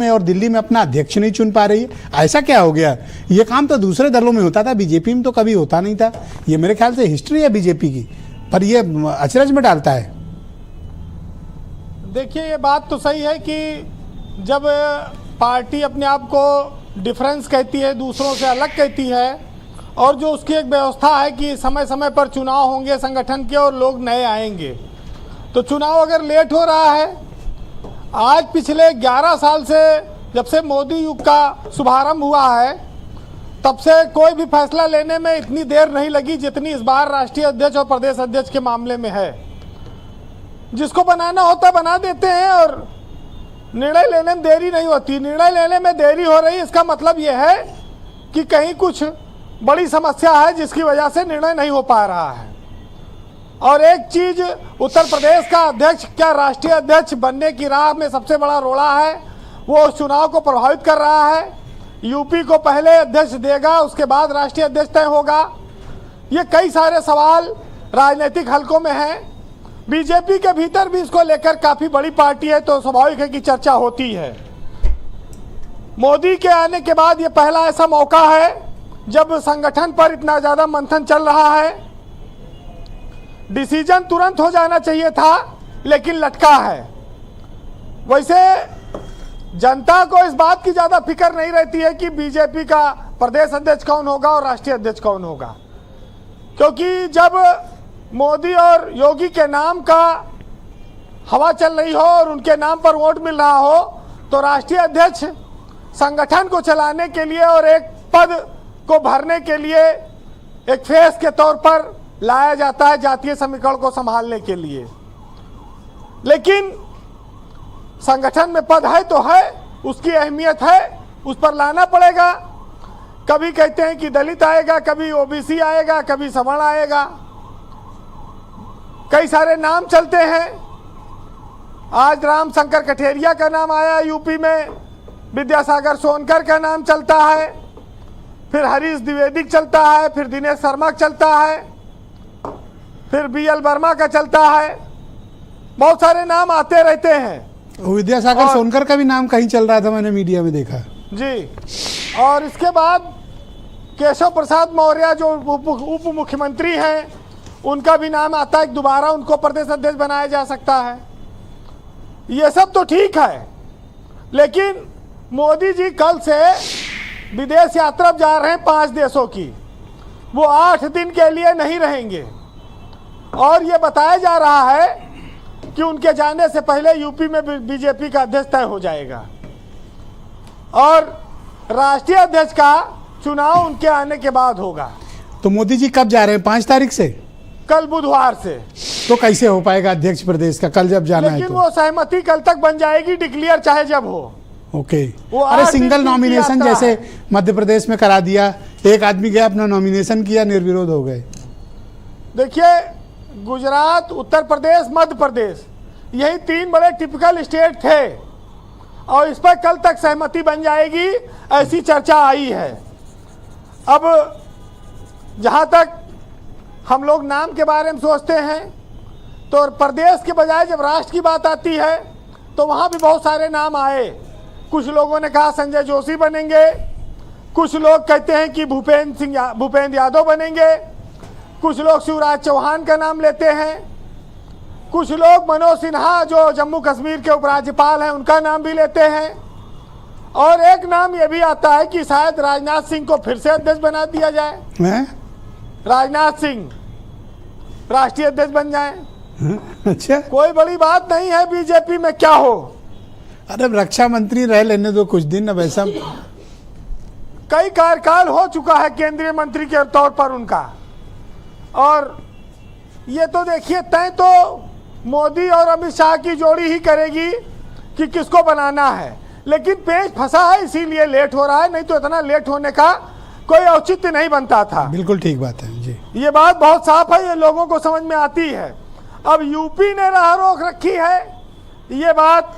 में और दिल्ली में अपना अध्यक्ष नहीं चुन पा रही है। ऐसा क्या हो गया? ये काम तो दूसरे दलों में होता था, बीजेपी में तो कभी होता नहीं था। ये मेरे ख्याल से हिस्ट्री है बीजेपी की, पर ये अचरज में डालता है। देखिए, ये बात तो सही है कि जब पार्टी अपने आप को डिफरेंस कहती है, दूसरों से अलग कहती है, और जो उसकी एक व्यवस्था है कि समय समय पर चुनाव होंगे संगठन के और लोग नए आएंगे, तो चुनाव अगर लेट हो रहा है, आज पिछले 11 साल से जब से मोदी युग का शुभारंभ हुआ है, तब से कोई भी फैसला लेने में इतनी देर नहीं लगी जितनी इस बार राष्ट्रीय अध्यक्ष और प्रदेश अध्यक्ष के मामले में है। जिसको बनाना होता बना देते हैं और निर्णय लेने में देरी नहीं होती। निर्णय लेने में देरी हो रही, इसका मतलब यह है कि कहीं कुछ बड़ी समस्या है जिसकी वजह से निर्णय नहीं हो पा रहा है। और एक चीज, उत्तर प्रदेश का अध्यक्ष क्या राष्ट्रीय अध्यक्ष बनने की राह में सबसे बड़ा रोड़ा है, वो उस चुनाव को प्रभावित कर रहा है। यूपी को पहले अध्यक्ष देगा, उसके बाद राष्ट्रीय अध्यक्ष तय होगा। ये कई सारे सवाल राजनीतिक हलकों में हैं। बीजेपी के भीतर भी इसको लेकर काफी बड़ी पार्टी है, तो स्वाभाविक है कि चर्चा होती है। मोदी के आने के बाद ये पहला ऐसा मौका है जब संगठन पर इतना ज्यादा मंथन चल रहा है। डिसीजन तुरंत हो जाना चाहिए था, लेकिन लटका है। वैसे जनता को इस बात की ज्यादा फिक्र नहीं रहती है कि बीजेपी का प्रदेश अध्यक्ष कौन होगा और राष्ट्रीय अध्यक्ष कौन होगा, क्योंकि जब मोदी और योगी के नाम का हवा चल रही हो और उनके नाम पर वोट मिल रहा हो, तो राष्ट्रीय अध्यक्ष संगठन को चलाने के लिए और एक पद को भरने के लिए एक फेस के तौर पर लाया जाता है, जातीय समीकरण को संभालने के लिए। लेकिन संगठन में पद है तो है, उसकी अहमियत है, उस पर लाना पड़ेगा। कभी कहते हैं कि दलित आएगा, कभी ओबीसी आएगा, कभी सवर्ण आएगा, कई सारे नाम चलते हैं। आज राम शंकर कठेरिया का नाम आया यूपी में, विद्यासागर सोनकर का नाम चलता है, फिर हरीश द्विवेदी चलता है, फिर दिनेश शर्मा चलता है, फिर बीएल वर्मा का चलता है। बहुत सारे नाम आते रहते हैं। विद्यासागर सोनकर का भी नाम कहीं चल रहा था, मैंने मीडिया में देखा जी। और इसके बाद केशव प्रसाद मौर्य जो उप मुख्यमंत्री हैं, उनका भी नाम आता है, दोबारा उनको प्रदेश अध्यक्ष बनाया जा सकता है। ये सब तो ठीक है, लेकिन मोदी जी कल से विदेश यात्रा जा रहे हैं 5 देशों की। वो 8 दिन के लिए नहीं रहेंगे, और ये बताया जा रहा है कि उनके जाने से पहले यूपी में बीजेपी का अध्यक्ष तय हो जाएगा, और राष्ट्रीय अध्यक्ष का चुनाव उनके आने के बाद होगा। तो मोदी जी कब जा रहे हैं? 5 तारीख से, कल बुधवार से। तो कैसे हो पाएगा अध्यक्ष प्रदेश का कल जब जाना है? लेकिन तो वो सहमति कल तक बन जाएगी, डिक्लेयर चाहे जब हो। ओके। अरे सिंगल नॉमिनेशन जैसे मध्य प्रदेश में करा दिया, एक आदमी गया अपना नॉमिनेशन किया, निर्विरोध हो गए। देखिए, गुजरात, उत्तर प्रदेश, मध्य प्रदेश, यही 3 बड़े टिपिकल स्टेट थे, और इस पर कल तक सहमति बन जाएगी, ऐसी चर्चा आई है। अब जहां तक हम लोग नाम के बारे में सोचते हैं, तो प्रदेश के बजाय जब राष्ट्र की बात आती है तो वहां भी बहुत सारे नाम आए। कुछ लोगों ने कहा संजय जोशी बनेंगे, कुछ लोग कहते हैं कि भूपेंद्र यादव बनेंगे, कुछ लोग शिवराज चौहान का नाम लेते हैं, कुछ लोग मनोज सिन्हा जो जम्मू कश्मीर के उपराज्यपाल हैं उनका नाम भी लेते हैं, और एक नाम ये भी आता है कि शायद राजनाथ सिंह को फिर से अध्यक्ष बना दिया जाए। राजनाथ सिंह राष्ट्रीय अध्यक्ष बन जाए। अच्छा, कोई बड़ी बात नहीं है, बीजेपी में क्या हो। अरे रक्षा मंत्री रह लेने दो कुछ दिन। अब ऐसा कई कार्यकाल हो चुका है केंद्रीय मंत्री के तौर पर उनका, और ये तो देखिए, तय तो मोदी और अमित शाह की जोड़ी ही करेगी कि किसको बनाना है। लेकिन पेच फंसा है, इसीलिए लेट हो रहा है, नहीं तो इतना लेट होने का कोई औचित्य नहीं बनता था। बिल्कुल ठीक बात है जी, ये बात बहुत साफ है, ये लोगों को समझ में आती है। अब यूपी ने राह रोक रखी है, ये बात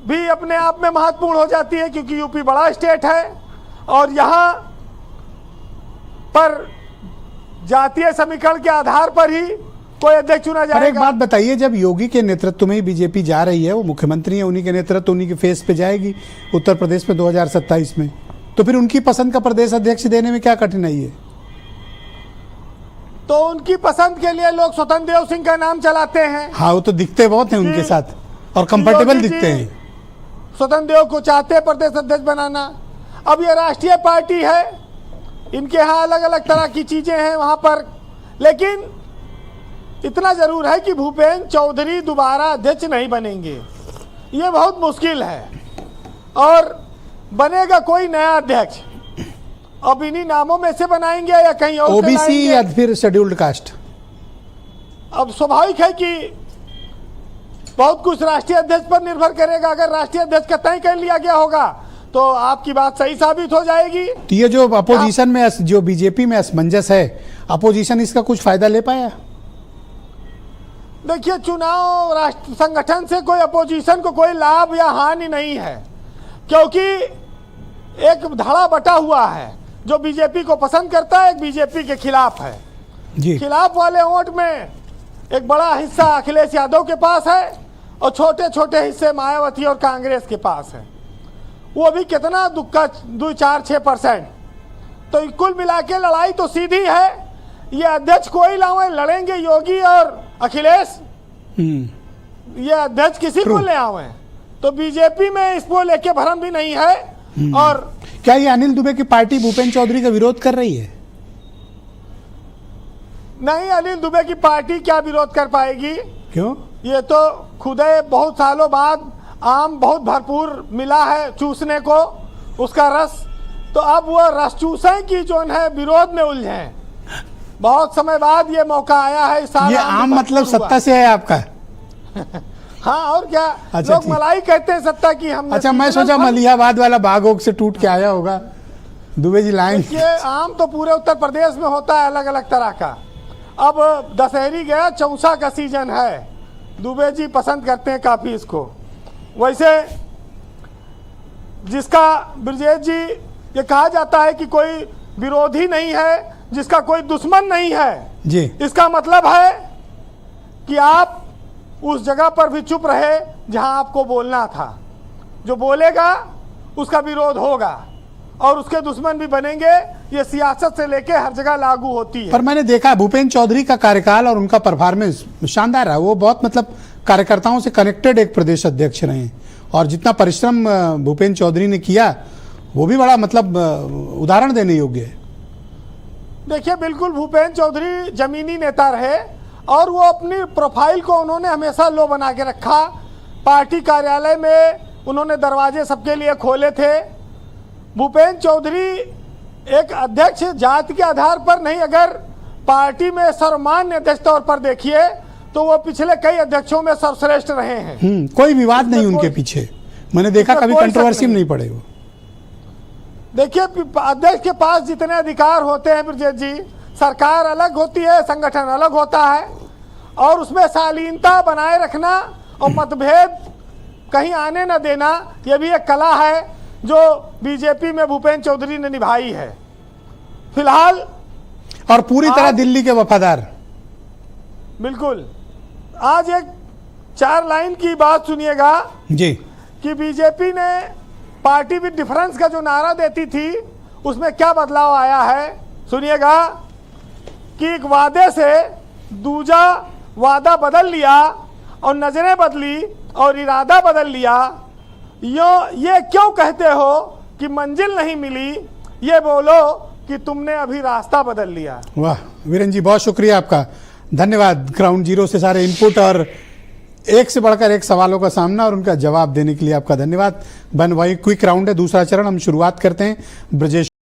भी अपने आप में महत्वपूर्ण हो जाती है, क्योंकि यूपी बड़ा स्टेट है, और यहाँ पर जातीय समीकरण के आधार पर ही कोई अध्यक्ष चुना पर एक जाएगा। बात बताइए, जब योगी के नेतृत्व में ही बीजेपी जा रही है, वो मुख्यमंत्री है, उन्हीं के नेतृत्व उन्हीं के फेस पे जाएगी उत्तर प्रदेश में 2027 में, तो फिर उनकी पसंद का प्रदेश अध्यक्ष देने में क्या कठिनाई है? तो उनकी पसंद के लिए लोग स्वतंत्र देव सिंह का नाम चलाते हैं। हाँ, वो तो दिखते बहुत हैं उनके जी। साथ और कंफर्टेबल योगी दिखते जी हैं। स्वतंत्र देव को चाहते हैं प्रदेश अध्यक्ष बनाना। अब ये राष्ट्रीय पार्टी है, इनके यहाँ अलग अलग तरह की चीजें हैं वहां पर, लेकिन इतना जरूर है कि भूपेंद्र चौधरी दोबारा अध्यक्ष नहीं बनेंगे, ये बहुत मुश्किल है। और बनेगा कोई नया अध्यक्ष, अब इन्हीं नामों में से बनाएंगे या कहीं और से ओबीसी लाएंगे। या फिर शेड्यूल्ड कास्ट? अब स्वाभाविक है कि बहुत कुछ राष्ट्रीय अध्यक्ष पर निर्भर करेगा। अगर राष्ट्रीय अध्यक्ष का तय कर लिया गया होगा तो आपकी बात सही साबित हो जाएगी। तो ये जो अपोजिशन में, जो बीजेपी में असमंजस है, अपोजिशन इसका कुछ फायदा ले पाया? देखिए, चुनाव राष्ट्र संगठन से कोई अपोजिशन को कोई लाभ या हानि नहीं है, क्योंकि एक धड़ा बटा हुआ है, जो बीजेपी को पसंद करता है, एक बीजेपी के खिलाफ है। जी। खिलाफ वाले वोट में एक बड़ा हिस्सा अखिलेश यादव के पास है और छोटे छोटे हिस्से मायावती और कांग्रेस के पास है। वो भी कितना 2-4-6%। तो कुल मिला के लड़ाई तो सीधी है। ये अध्यक्ष कोई लावे, लड़ेंगे योगी और अखिलेश, ये अध्यक्ष किसी को ले आवे। तो बीजेपी में इसको लेके भ्रम भी नहीं है। और क्या ये अनिल दुबे की पार्टी भूपेंद्र चौधरी का विरोध कर रही है? नहीं, अनिल दुबे की पार्टी क्या विरोध कर पाएगी? क्यों? ये तो खुदे बहुत सालों बाद आम बहुत भरपूर मिला है चूसने को, उसका रस, तो अब वो रस चूसे की जो है विरोध में उलझे। बहुत समय बाद ये मौका आया है। इस साल ये आम मतलब सत्ता से है आपका? हाँ, और क्या। अच्छा, लोग ठीक। मलाई कहते हैं सत्ता की। हमने अच्छा, मैं सोचा मलिहाबाद वाला बागोग से टूट के आया होगा दुबे जी लाइन। ये आम तो पूरे उत्तर प्रदेश में होता है अलग अलग तरह का। अब दशहरी गया, चौसा का सीजन है, दुबे जी पसंद करते हैं काफी इसको। वैसे जिसका ब्रजेश जी, ये कहा जाता है कि कोई विरोधी नहीं है जिसका कोई दुश्मन नहीं है जी। इसका मतलब है कि आप उस जगह पर भी चुप रहे जहां आपको बोलना था। जो बोलेगा उसका विरोध होगा और उसके दुश्मन भी बनेंगे। ये सियासत से लेके हर जगह लागू होती है। पर मैंने देखा भूपेंद्र चौधरी का कार्यकाल और उनका परफॉर्मेंस शानदार है। वो बहुत मतलब कार्यकर्ताओं से कनेक्टेड एक प्रदेश अध्यक्ष रहे हैं और जितना परिश्रम भूपेंद्र चौधरी ने किया वो भी बड़ा मतलब उदाहरण देने योग्य है। देखिए, बिल्कुल भूपेंद्र चौधरी जमीनी नेता रहे और वो अपनी प्रोफाइल को उन्होंने हमेशा लो बना के रखा। पार्टी कार्यालय में उन्होंने दरवाजे सबके लिए खोले थे। भूपेंद्र चौधरी एक अध्यक्ष जाति के आधार पर नहीं, अगर पार्टी में सर्वमान्य अध्यक्ष तौर पर देखिए तो वो पिछले कई अध्यक्षों में सर्वश्रेष्ठ रहे हैं। कोई विवाद नहीं उनके पीछे, मैंने देखा कभी कंट्रोवर्सी में नहीं पड़े वो। देखिए, अध्यक्ष के पास जितने अधिकार होते हैं ब्रजेश जी, सरकार अलग होती है, संगठन अलग होता है, और उसमें शालीनता बनाए रखना और मतभेद कहीं आने न देना, यह भी एक कला है जो बीजेपी में भूपेंद्र चौधरी ने निभाई है फिलहाल। और पूरी तरह दिल्ली के वफादार। बिल्कुल। आज एक 4 लाइन की बात सुनिएगा जी। कि बीजेपी ने पार्टी विद डिफरेंस का जो नारा देती थी उसमें क्या बदलाव आया है, सुनिएगा। कि एक वादे से दूजा वादा बदल लिया और नजरें बदली और इरादा बदल लिया। ये क्यों कहते हो कि मंजिल नहीं मिली, ये बोलो कि तुमने अभी रास्ता बदल लिया। वाह वीरेंद्र जी, बहुत शुक्रिया आपका, धन्यवाद। ग्राउंड जीरो से सारे इनपुट और एक से बढ़कर एक सवालों का सामना और उनका जवाब देने के लिए आपका धन्यवाद। वही क्विक राउंड है, दूसरा चरण हम शुरुआत करते हैं। ब्रजेश